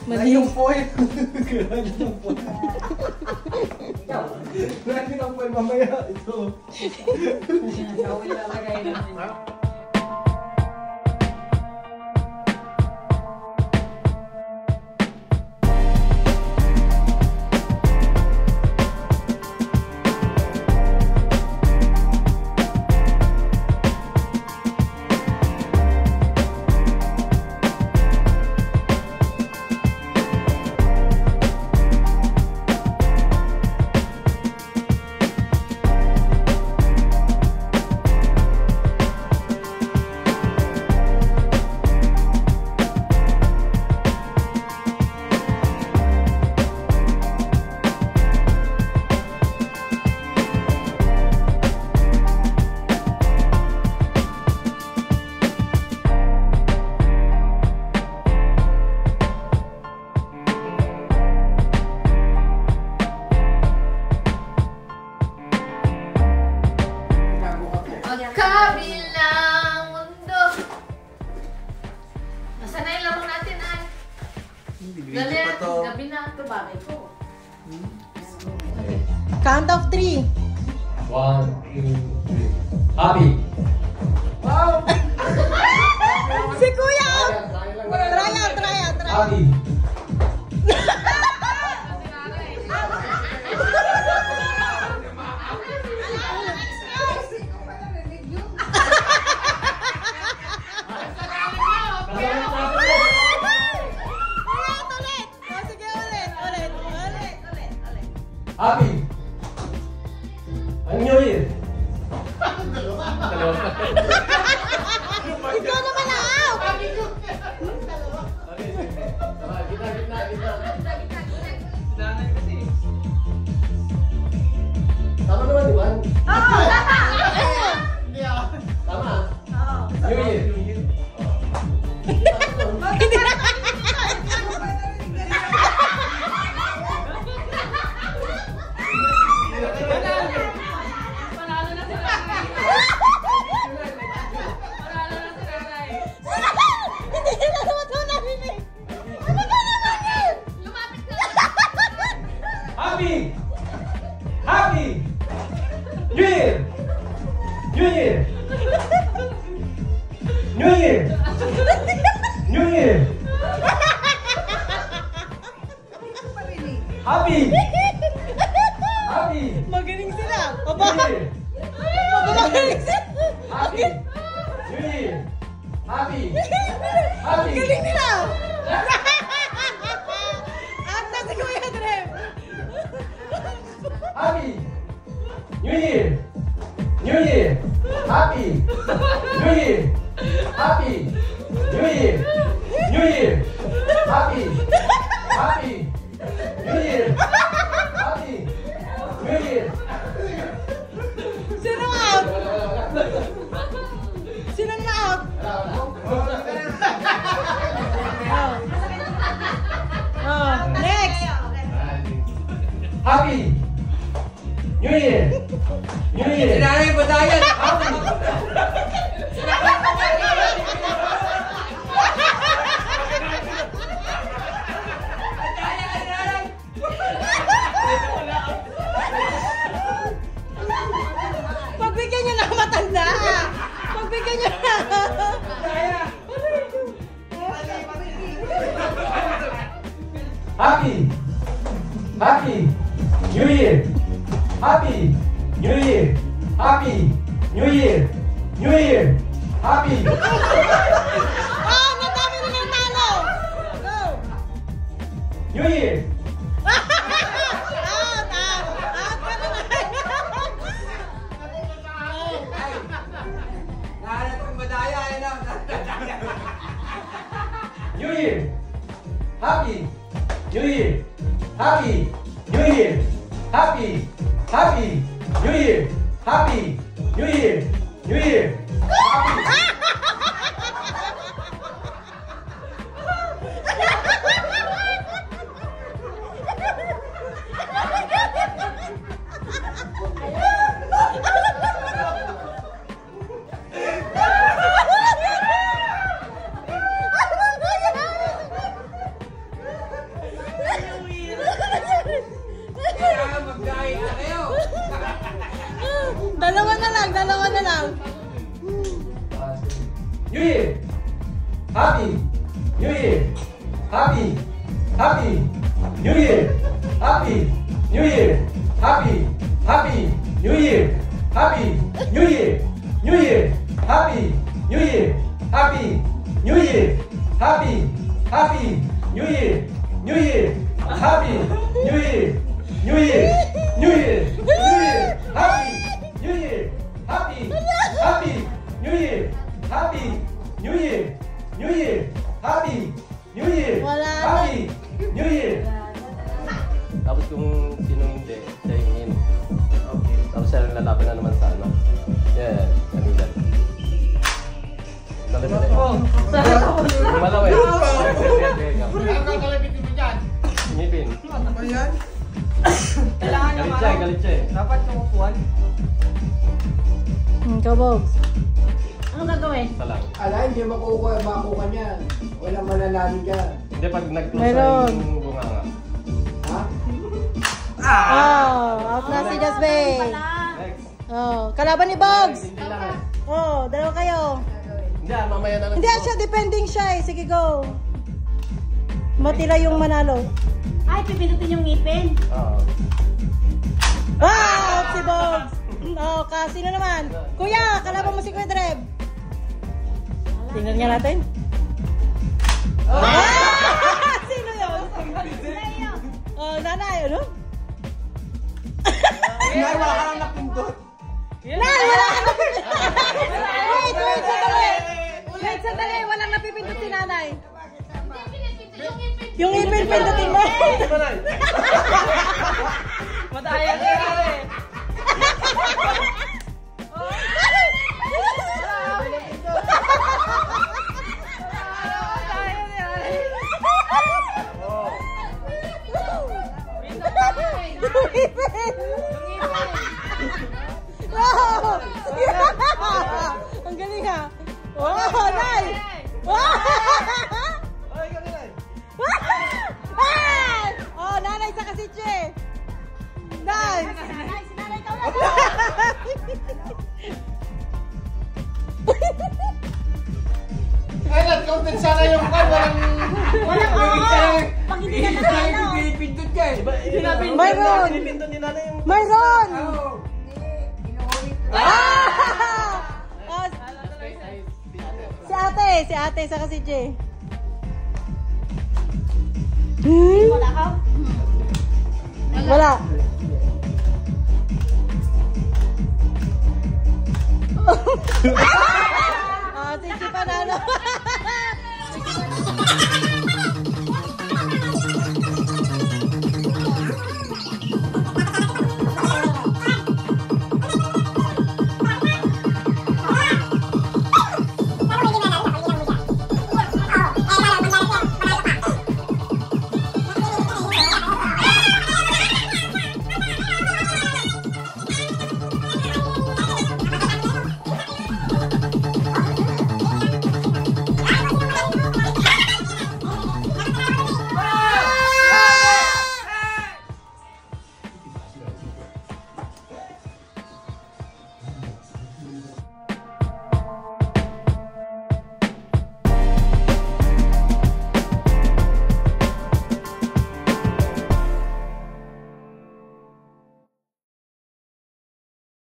Mali yung foil. Lagi ng foil. Lagi ng foil mamaya. Ito. Ikaw ilalagay namin. Kabilang mundo. Nasaan na yung laro natin, ay? Dali, gabi na ito, bagay ko. Count of 3. 1, 2, 3. Happy! Wow! Si Kuya! Try out. Happy! Happy! Ang New Year! Ikaw naman out! Tama naman, di ba? Oo! Tama? New Year! Panalo na si Nanay. Panalo na si Nanay. Hindi nila naman ito narinig! Ano ba naman yun? Lumapit ka! Happy! Happy! New Year! New Year! New Year! New Year! Happy! Happy! Magaling sila! New Aba! Year! Magaling sila! Happy! New Year! Happy! Happy! Magaling nila! At na si Kuya Drev! Happy! New Year! New Year! Happy! New Year! Happy! New Year! New Year! Happy! Happy! New Year! Happy! New Year! Sino out? Sino na out? Oh, next! Happy! New Year! New Year! Sinanay mo tayo! Happy! Pagbigyan nyo na matanda! Pagbigyan nyo na! Happy! Happy! New Year! Happy! New Year! Happy! New Year! New Year! Happy! Ah! Nadami na ng talo! Go! New Year! Out! Out! Out ka naman! Nahanap yung madaya, ano? New Year! Happy! New Year! Happy! New Year! Happy! Happy! New Year! Happy! New Year! New Year! Happy! Happy New Year. Happy New Year. Happy New Year. Happy New Year. New Year. Happy New Year. Happy New Year. Happy New Year. New Year. Happy New Year. New Year. New Year. New Year. Happy New Year. Happy New Year. Happy New Year. New Year. Happy New Year. Wala. Happy New Year. Tapos kung sino hindi, siya yung in. Okay. Tapos siya yung lalaban na naman sa ano. Yeah, kanila. Dali-dali. Malaw eh. Ngipin. Ano ba yan? Galit siya eh. Dapat yung upuan. Kabogs. Anong gagawin? Isa lang. Ala, hindi makukuha yung bakuka niyan. Walang mananalo dyan. Hindi, pag nag-close Meron. na yung bunganga. Ha? Out na si Jasmine. Next. Kalaban ni Bogs. Hindi lang eh. Dalawa kayo. Hindi, mamaya na lang. Hindi siya, depending siya eh. Sige, go. Matira yung manalo. Ay, pipindutin yung ngipin. Oo. Wow! Si Bogs. Sino naman? Kuya, kalaban mo si Kuya Dreb. Tingnan nga natin. Sino yun? Nanay, ano? Nay, wala ka lang napindot. Nay, wala ka napipindot. Wait, sandali. Walang napipindot si nanay. Yung ipin, pindutin mo. Madaya ka eh. Ang galing ha. Wow, nice. Nanay sa kasitche. Nice. Sinanay ka ulit. Ay, nag-counted sana yung kan. Walang Pag hindi ka natalo. pinipindot ka eh. Mayroon. Pinipindot ni nanay yung... Mayroon. Si ate sa kasitche. Wala ka? Wala. Si Chi panalo.